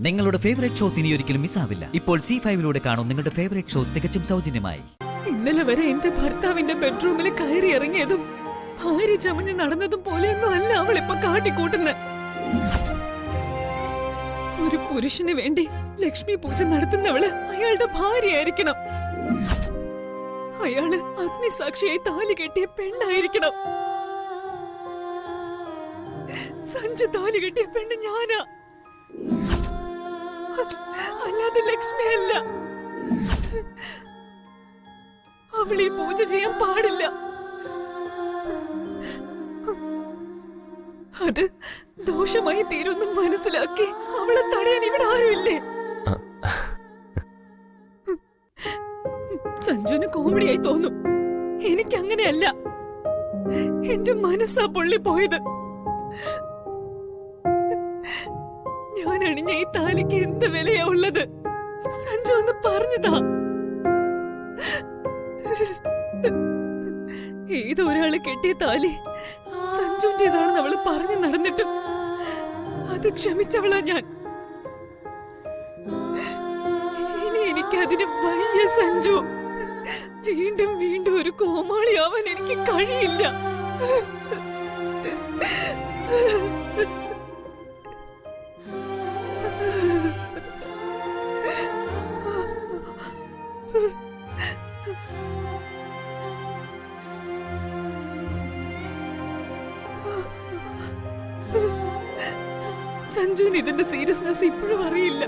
നിങ്ങളുടെ favourite shows ഇനി ഒരിക്കലും മിസ്സാവില്ല. ഇപ്പോൾ C5 കാണും നിങ്ങളുടെ ഫേവറേറ്റ് ഷോ തികച്ചും സൗജന്യമായി. ഇന്നലെ വരെ എന്റെ ഭർത്താവിന്റെ ബെഡ്റൂമിൽ കയറി ഇറങ്ങിയതും ഭാര്യ ചമഞ്ഞ് നടന്നതും പോലെയൊന്നും അല്ല അവളിപ്പൊ കാട്ടിക്കൂട്ടുന്നത്. ഒരു പുരുഷന് വേണ്ടി ലക്ഷ്മി പൂജ നടത്തുന്നവള് അയാളുടെ ഭാര്യയായിരിക്കണം. അയാള് അഗ്നിസാക്ഷിയായി താലി കെട്ടിയ പെണ്ണായിരിക്കണം. സഞ്ജു താലി കെട്ടിയ പെണ്ണ് ഞാനാ, അല്ലാതെ ലക്ഷ്മിയല്ല. അവൾ ഈ പൂജ ചെയ്യാൻ പാടില്ല. അത് ദോഷമായി തീരുമെന്ന് മനസ്സിലാക്കി അവളെ തടയാൻ ഇവിടെ ആരുമില്ലേ? സഞ്ജുവിന് കോമഡിയായി തോന്നും, എനിക്കങ്ങനെയല്ല. എന്റെ മനസ്സാ പൊള്ളി പോയത്. ഞാൻ അണിഞ്ഞ ഈ താലിക്ക് എന്ത് വിലയാ ഉള്ളത്? സഞ്ജു ഒന്ന് പറഞ്ഞതാ. ഏതൊരാള് കെട്ടിയ താലി സഞ്ജുവിന്റേതാണെന്ന് അവള് പറഞ്ഞു നടന്നിട്ടും അത് ക്ഷമിച്ചവളാ ഞാൻ. ഇനി എനിക്കതിന് വയ്യ സഞ്ജു. വീണ്ടും വീണ്ടും ഒരു കോമാളിയാവാൻ എനിക്ക് കഴിയില്ല. സഞ്ജുവിന് ഇതിന്റെ സീരിയസ്നെസ് ഇപ്പോഴും അറിയില്ല.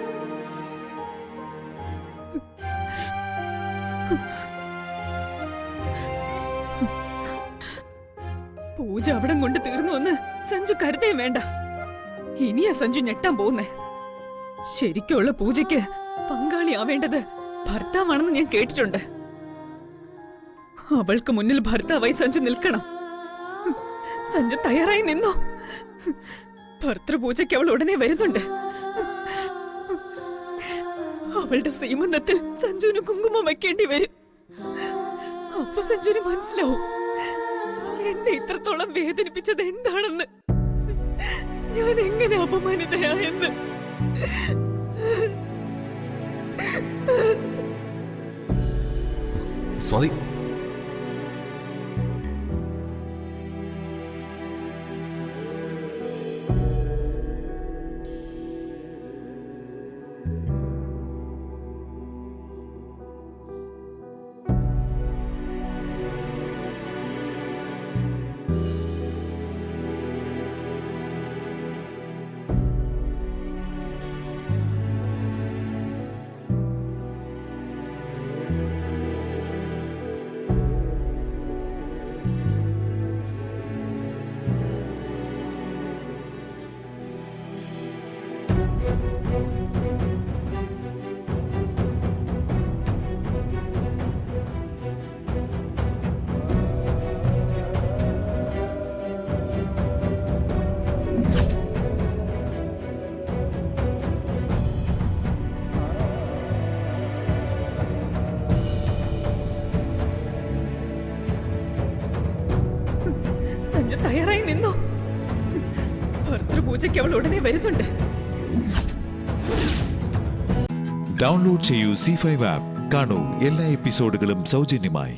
പൂജ അവിടം കൊണ്ട് തീർന്നു എന്ന് സഞ്ജു കരുതേ വേണ്ട. ഇനിയാ സഞ്ജു ഞെട്ടാൻ പോകുന്നേ. ശരിക്കുള്ള പൂജയ്ക്ക് പങ്കാളിയാവേണ്ടത് ഭർത്താവാണെന്ന് ഞാൻ കേട്ടിട്ടുണ്ട്. അവൾക്ക് മുന്നിൽ ഭർത്താവായി സഞ്ജു നിൽക്കണം. സഞ്ജു തയ്യാറായി നിന്നോ? ഭർത്തൃപൂജയ്ക്ക് അവൾ ഉടനെ വരുന്നുണ്ട്. അവളുടെ സീമന്തത്തിൽ സഞ്ജുവിന് കുങ്കുമം വെക്കേണ്ടി വരും. അപ്പൊ സഞ്ജുവിന് മനസ്സിലാവും എന്നെ ഇത്രത്തോളം വേദനിപ്പിച്ചത് എന്താണെന്ന്, ഞാൻ എങ്ങനെ അപമാനിതയായെന്ന്. സ്വാതി, സഞ്ജു തയ്യാറായി നിന്നോ? ഭർത്തൃപൂജയ്ക്ക് അവൾ ഉടനെ വരുന്നുണ്ട്. ഡൗൺലോഡ് ചെയ്യൂ C5 ആപ്പ്. കാണൂ എല്ലാ എപ്പിസോഡുകളും സൗജന്യമായി.